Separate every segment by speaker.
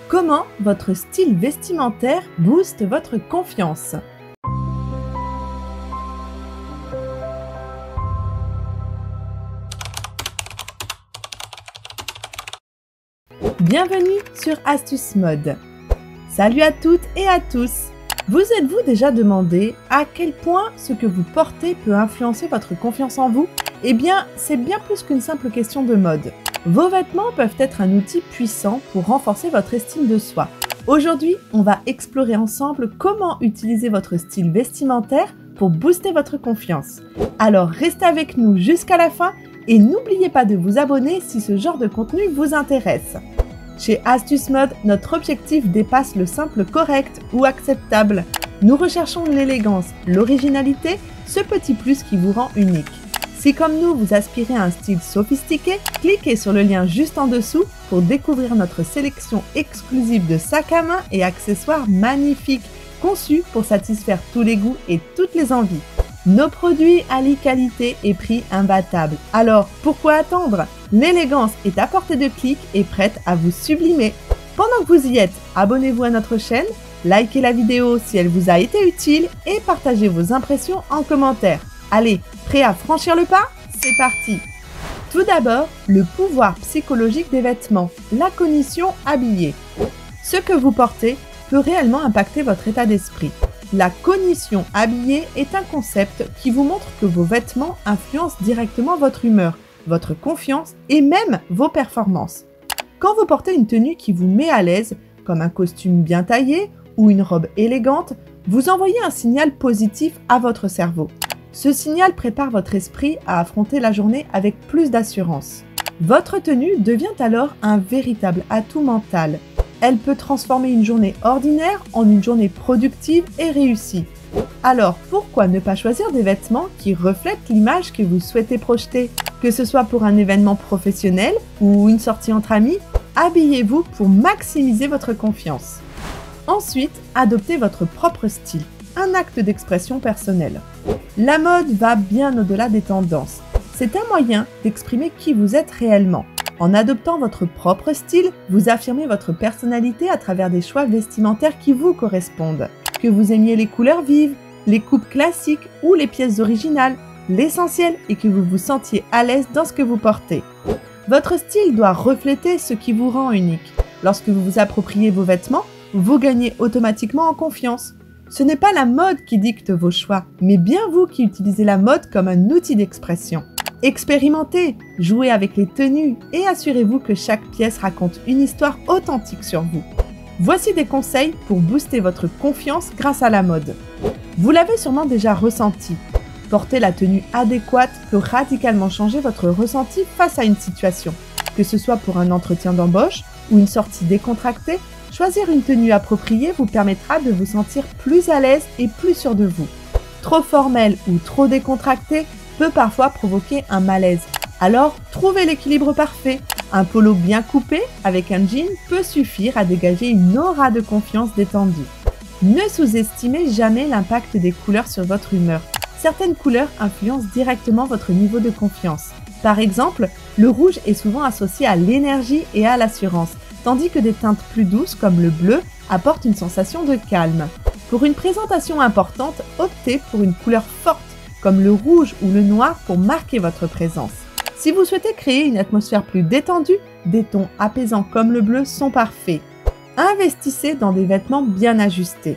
Speaker 1: Comment votre style vestimentaire booste votre confiance? Bienvenue sur Astuce Mode. Salut à toutes et à tous. Vous êtes-vous déjà demandé à quel point ce que vous portez peut influencer votre confiance en vous? Eh bien, c'est bien plus qu'une simple question de mode. Vos vêtements peuvent être un outil puissant pour renforcer votre estime de soi. Aujourd'hui, on va explorer ensemble comment utiliser votre style vestimentaire pour booster votre confiance. Alors restez avec nous jusqu'à la fin et n'oubliez pas de vous abonner si ce genre de contenu vous intéresse. Chez Astuce Mode, notre objectif dépasse le simple correct ou acceptable. Nous recherchons l'élégance, l'originalité, ce petit plus qui vous rend unique. Si comme nous, vous aspirez à un style sophistiqué, cliquez sur le lien juste en dessous pour découvrir notre sélection exclusive de sacs à main et accessoires magnifiques, conçus pour satisfaire tous les goûts et toutes les envies. Nos produits allient qualité et prix imbattables. Alors, pourquoi attendre? L'élégance est à portée de clic et prête à vous sublimer. Pendant que vous y êtes, abonnez-vous à notre chaîne, likez la vidéo si elle vous a été utile et partagez vos impressions en commentaire. Allez, prêt à franchir le pas? C'est parti! Tout d'abord, le pouvoir psychologique des vêtements, la cognition habillée. Ce que vous portez peut réellement impacter votre état d'esprit. La cognition habillée est un concept qui vous montre que vos vêtements influencent directement votre humeur, votre confiance et même vos performances. Quand vous portez une tenue qui vous met à l'aise, comme un costume bien taillé ou une robe élégante, vous envoyez un signal positif à votre cerveau. Ce signal prépare votre esprit à affronter la journée avec plus d'assurance. Votre tenue devient alors un véritable atout mental. Elle peut transformer une journée ordinaire en une journée productive et réussie. Alors, pourquoi ne pas choisir des vêtements qui reflètent l'image que vous souhaitez projeter? Que ce soit pour un événement professionnel ou une sortie entre amis, habillez-vous pour maximiser votre confiance. Ensuite, adoptez votre propre style, un acte d'expression personnelle. La mode va bien au-delà des tendances. C'est un moyen d'exprimer qui vous êtes réellement. En adoptant votre propre style, vous affirmez votre personnalité à travers des choix vestimentaires qui vous correspondent. Que vous aimiez les couleurs vives, les coupes classiques ou les pièces originales, l'essentiel est que vous vous sentiez à l'aise dans ce que vous portez. Votre style doit refléter ce qui vous rend unique. Lorsque vous vous appropriez vos vêtements, vous gagnez automatiquement en confiance. Ce n'est pas la mode qui dicte vos choix, mais bien vous qui utilisez la mode comme un outil d'expression. Expérimentez, jouez avec les tenues et assurez-vous que chaque pièce raconte une histoire authentique sur vous. Voici des conseils pour booster votre confiance grâce à la mode. Vous l'avez sûrement déjà ressenti. Porter la tenue adéquate peut radicalement changer votre ressenti face à une situation. Que ce soit pour un entretien d'embauche ou une sortie décontractée, choisir une tenue appropriée vous permettra de vous sentir plus à l'aise et plus sûr de vous. Trop formel ou trop décontracté peut parfois provoquer un malaise. Alors, trouvez l'équilibre parfait. Un polo bien coupé avec un jean peut suffire à dégager une aura de confiance détendue. Ne sous-estimez jamais l'impact des couleurs sur votre humeur. Certaines couleurs influencent directement votre niveau de confiance. Par exemple, le rouge est souvent associé à l'énergie et à l'assurance, tandis que des teintes plus douces comme le bleu apportent une sensation de calme. Pour une présentation importante, optez pour une couleur forte comme le rouge ou le noir pour marquer votre présence. Si vous souhaitez créer une atmosphère plus détendue, des tons apaisants comme le bleu sont parfaits. Investissez dans des vêtements bien ajustés.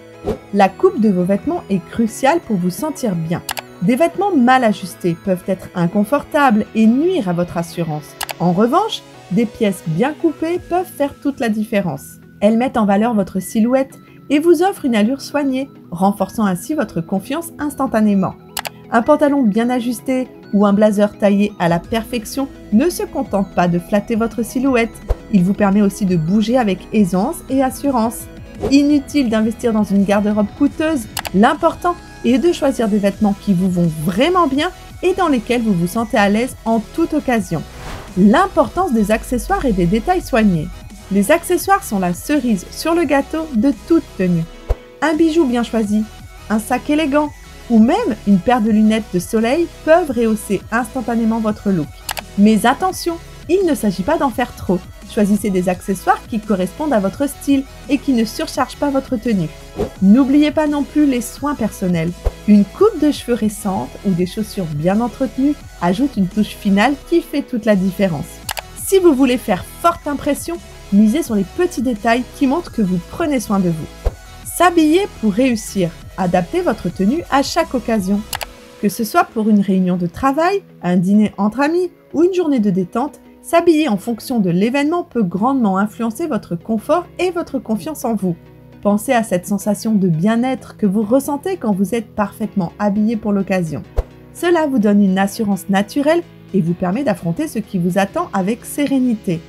Speaker 1: La coupe de vos vêtements est cruciale pour vous sentir bien. Des vêtements mal ajustés peuvent être inconfortables et nuire à votre assurance. En revanche, des pièces bien coupées peuvent faire toute la différence. Elles mettent en valeur votre silhouette et vous offrent une allure soignée, renforçant ainsi votre confiance instantanément. Un pantalon bien ajusté ou un blazer taillé à la perfection ne se contente pas de flatter votre silhouette, il vous permet aussi de bouger avec aisance et assurance. Inutile d'investir dans une garde-robe coûteuse, l'important est de choisir des vêtements qui vous vont vraiment bien et dans lesquels vous vous sentez à l'aise en toute occasion. L'importance des accessoires et des détails soignés. Les accessoires sont la cerise sur le gâteau de toute tenue. Un bijou bien choisi, un sac élégant, ou même une paire de lunettes de soleil peuvent rehausser instantanément votre look. Mais attention, il ne s'agit pas d'en faire trop. Choisissez des accessoires qui correspondent à votre style et qui ne surchargent pas votre tenue. N'oubliez pas non plus les soins personnels. Une coupe de cheveux récente ou des chaussures bien entretenues ajoute une touche finale qui fait toute la différence. Si vous voulez faire forte impression, misez sur les petits détails qui montrent que vous prenez soin de vous. S'habiller pour réussir. Adaptez votre tenue à chaque occasion. Que ce soit pour une réunion de travail, un dîner entre amis ou une journée de détente, s'habiller en fonction de l'événement peut grandement influencer votre confort et votre confiance en vous. Pensez à cette sensation de bien-être que vous ressentez quand vous êtes parfaitement habillé pour l'occasion. Cela vous donne une assurance naturelle et vous permet d'affronter ce qui vous attend avec sérénité.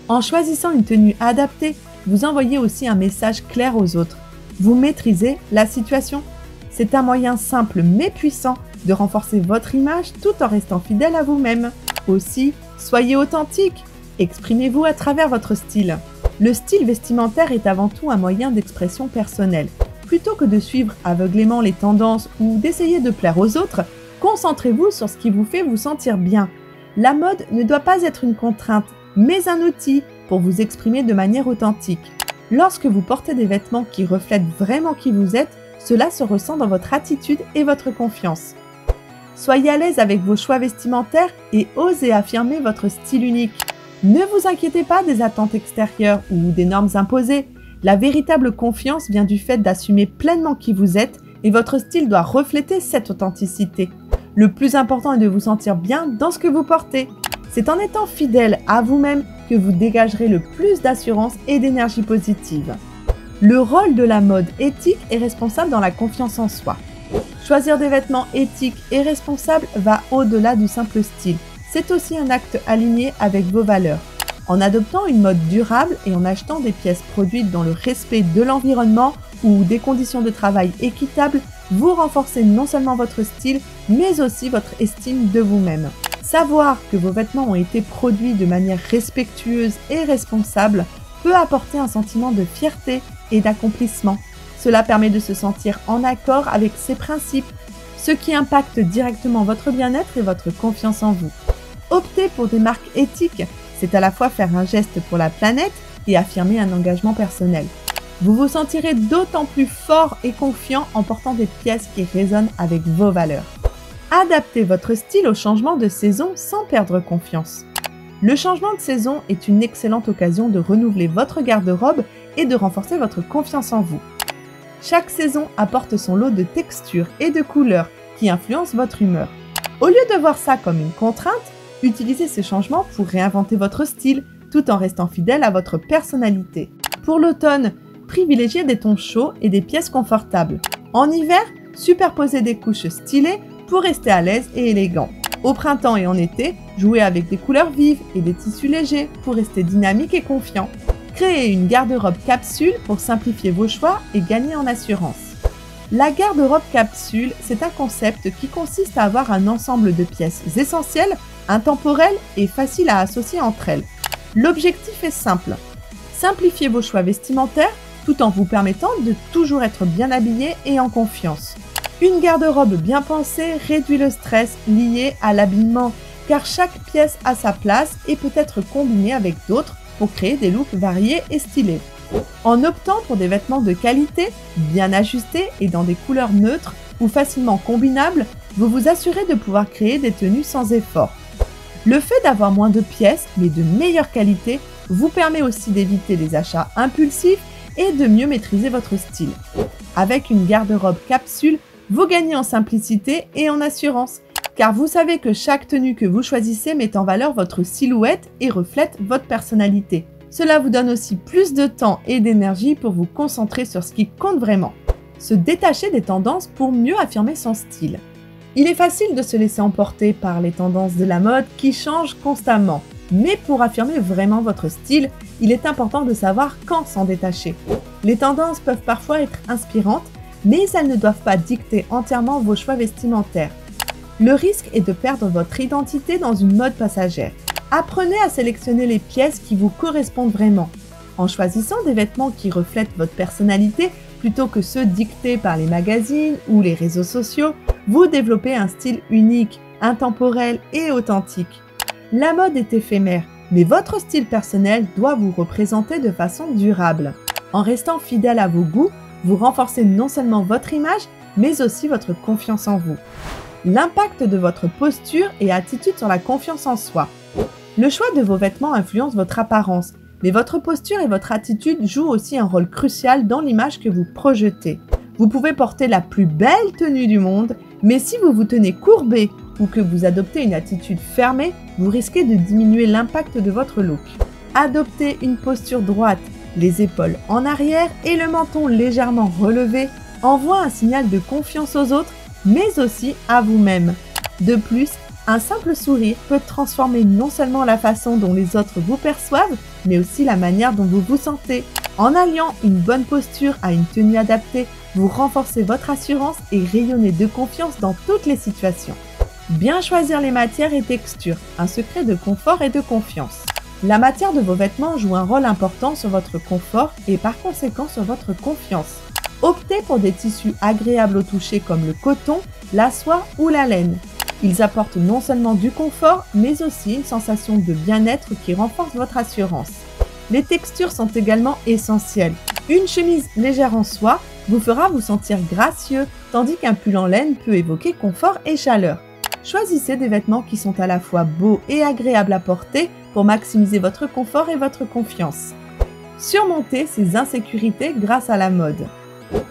Speaker 1: En choisissant une tenue adaptée, vous envoyez aussi un message clair aux autres. Vous maîtrisez la situation. C'est un moyen simple mais puissant de renforcer votre image tout en restant fidèle à vous-même. Aussi, soyez authentique. Exprimez-vous à travers votre style. Le style vestimentaire est avant tout un moyen d'expression personnelle. Plutôt que de suivre aveuglément les tendances ou d'essayer de plaire aux autres, concentrez-vous sur ce qui vous fait vous sentir bien. La mode ne doit pas être une contrainte, mais un outil pour vous exprimer de manière authentique. Lorsque vous portez des vêtements qui reflètent vraiment qui vous êtes, cela se ressent dans votre attitude et votre confiance. Soyez à l'aise avec vos choix vestimentaires et osez affirmer votre style unique. Ne vous inquiétez pas des attentes extérieures ou des normes imposées. La véritable confiance vient du fait d'assumer pleinement qui vous êtes et votre style doit refléter cette authenticité. Le plus important est de vous sentir bien dans ce que vous portez. C'est en étant fidèle à vous-même que vous dégagerez le plus d'assurance et d'énergie positive. Le rôle de la mode éthique et responsable dans la confiance en soi. Choisir des vêtements éthiques et responsables va au-delà du simple style. C'est aussi un acte aligné avec vos valeurs. En adoptant une mode durable et en achetant des pièces produites dans le respect de l'environnement ou des conditions de travail équitables, vous renforcez non seulement votre style, mais aussi votre estime de vous-même. Savoir que vos vêtements ont été produits de manière respectueuse et responsable peut apporter un sentiment de fierté et d'accomplissement. Cela permet de se sentir en accord avec ses principes, ce qui impacte directement votre bien-être et votre confiance en vous. Opter pour des marques éthiques, c'est à la fois faire un geste pour la planète et affirmer un engagement personnel. Vous vous sentirez d'autant plus fort et confiant en portant des pièces qui résonnent avec vos valeurs. Adaptez votre style au changement de saison sans perdre confiance. Le changement de saison est une excellente occasion de renouveler votre garde-robe et de renforcer votre confiance en vous. Chaque saison apporte son lot de textures et de couleurs qui influencent votre humeur. Au lieu de voir ça comme une contrainte, utilisez ces changements pour réinventer votre style tout en restant fidèle à votre personnalité. Pour l'automne, privilégiez des tons chauds et des pièces confortables. En hiver, superposez des couches stylées pour rester à l'aise et élégant. Au printemps et en été, jouez avec des couleurs vives et des tissus légers pour rester dynamique et confiant. Créez une garde-robe capsule pour simplifier vos choix et gagner en assurance. La garde-robe capsule, c'est un concept qui consiste à avoir un ensemble de pièces essentielles, intemporelles et faciles à associer entre elles. L'objectif est simple. Simplifiez vos choix vestimentaires tout en vous permettant de toujours être bien habillé et en confiance. Une garde-robe bien pensée réduit le stress lié à l'habillement, car chaque pièce a sa place et peut être combinée avec d'autres pour créer des looks variés et stylés. En optant pour des vêtements de qualité, bien ajustés et dans des couleurs neutres ou facilement combinables, vous vous assurez de pouvoir créer des tenues sans effort. Le fait d'avoir moins de pièces, mais de meilleure qualité, vous permet aussi d'éviter les achats impulsifs et de mieux maîtriser votre style. Avec une garde-robe capsule, vous gagnez en simplicité et en assurance, car vous savez que chaque tenue que vous choisissez met en valeur votre silhouette et reflète votre personnalité. Cela vous donne aussi plus de temps et d'énergie pour vous concentrer sur ce qui compte vraiment. Se détacher des tendances pour mieux affirmer son style. Il est facile de se laisser emporter par les tendances de la mode qui changent constamment. Mais pour affirmer vraiment votre style, il est important de savoir quand s'en détacher. Les tendances peuvent parfois être inspirantes, mais elles ne doivent pas dicter entièrement vos choix vestimentaires. Le risque est de perdre votre identité dans une mode passagère. Apprenez à sélectionner les pièces qui vous correspondent vraiment. En choisissant des vêtements qui reflètent votre personnalité plutôt que ceux dictés par les magazines ou les réseaux sociaux, vous développez un style unique, intemporel et authentique. La mode est éphémère, mais votre style personnel doit vous représenter de façon durable. En restant fidèle à vos goûts, vous renforcez non seulement votre image, mais aussi votre confiance en vous. L'impact de votre posture et attitude sur la confiance en soi. Le choix de vos vêtements influence votre apparence, mais votre posture et votre attitude jouent aussi un rôle crucial dans l'image que vous projetez. Vous pouvez porter la plus belle tenue du monde, mais si vous vous tenez courbé ou que vous adoptez une attitude fermée, vous risquez de diminuer l'impact de votre look. Adoptez une posture droite, les épaules en arrière et le menton légèrement relevé envoie un signal de confiance aux autres, mais aussi à vous-même. De plus, un simple sourire peut transformer non seulement la façon dont les autres vous perçoivent, mais aussi la manière dont vous vous sentez. En alliant une bonne posture à une tenue adaptée, vous renforcez votre assurance et rayonnez de confiance dans toutes les situations. Bien choisir les matières et textures, un secret de confort et de confiance. La matière de vos vêtements joue un rôle important sur votre confort et par conséquent sur votre confiance. Optez pour des tissus agréables au toucher comme le coton, la soie ou la laine. Ils apportent non seulement du confort, mais aussi une sensation de bien-être qui renforce votre assurance. Les textures sont également essentielles. Une chemise légère en soie vous fera vous sentir gracieux, tandis qu'un pull en laine peut évoquer confort et chaleur. Choisissez des vêtements qui sont à la fois beaux et agréables à porter pour maximiser votre confort et votre confiance. Surmontez ces insécurités grâce à la mode.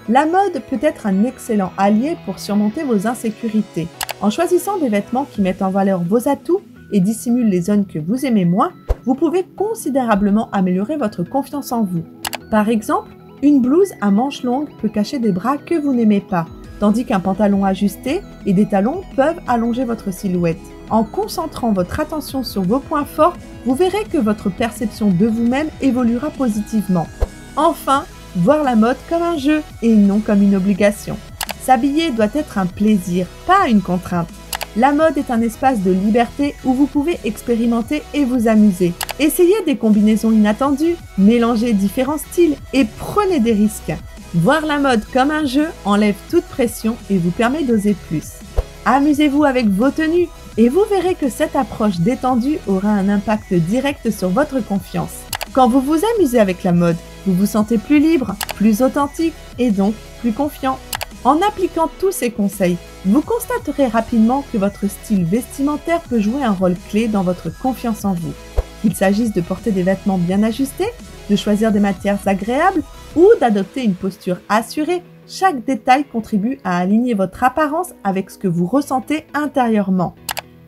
Speaker 1: La mode peut être un excellent allié pour surmonter vos insécurités. En choisissant des vêtements qui mettent en valeur vos atouts et dissimulent les zones que vous aimez moins, vous pouvez considérablement améliorer votre confiance en vous. Par exemple, une blouse à manches longues peut cacher des bras que vous n'aimez pas, tandis qu'un pantalon ajusté et des talons peuvent allonger votre silhouette. En concentrant votre attention sur vos points forts, vous verrez que votre perception de vous-même évoluera positivement. Enfin, voir la mode comme un jeu et non comme une obligation. S'habiller doit être un plaisir, pas une contrainte. La mode est un espace de liberté où vous pouvez expérimenter et vous amuser. Essayez des combinaisons inattendues, mélangez différents styles et prenez des risques. Voir la mode comme un jeu enlève toute pression et vous permet d'oser plus. Amusez-vous avec vos tenues et vous verrez que cette approche détendue aura un impact direct sur votre confiance. Quand vous vous amusez avec la mode, vous vous sentez plus libre, plus authentique et donc plus confiant. En appliquant tous ces conseils, vous constaterez rapidement que votre style vestimentaire peut jouer un rôle clé dans votre confiance en vous. Qu'il s'agisse de porter des vêtements bien ajustés, de choisir des matières agréables ou d'adopter une posture assurée, chaque détail contribue à aligner votre apparence avec ce que vous ressentez intérieurement.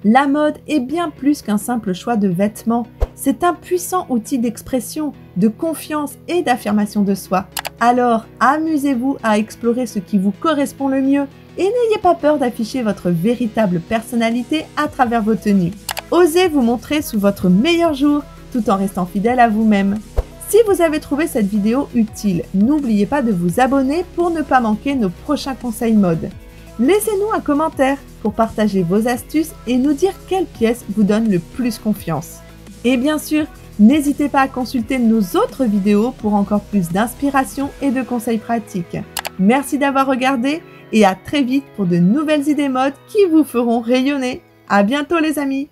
Speaker 1: La mode est bien plus qu'un simple choix de vêtements. C'est un puissant outil d'expression, de confiance et d'affirmation de soi. Alors, amusez-vous à explorer ce qui vous correspond le mieux et n'ayez pas peur d'afficher votre véritable personnalité à travers vos tenues. Osez vous montrer sous votre meilleur jour tout en restant fidèle à vous-même. Si vous avez trouvé cette vidéo utile, n'oubliez pas de vous abonner pour ne pas manquer nos prochains conseils mode. Laissez-nous un commentaire pour partager vos astuces et nous dire quelle pièce vous donne le plus confiance. Et bien sûr, n'hésitez pas à consulter nos autres vidéos pour encore plus d'inspiration et de conseils pratiques. Merci d'avoir regardé et à très vite pour de nouvelles idées mode qui vous feront rayonner. À bientôt les amis!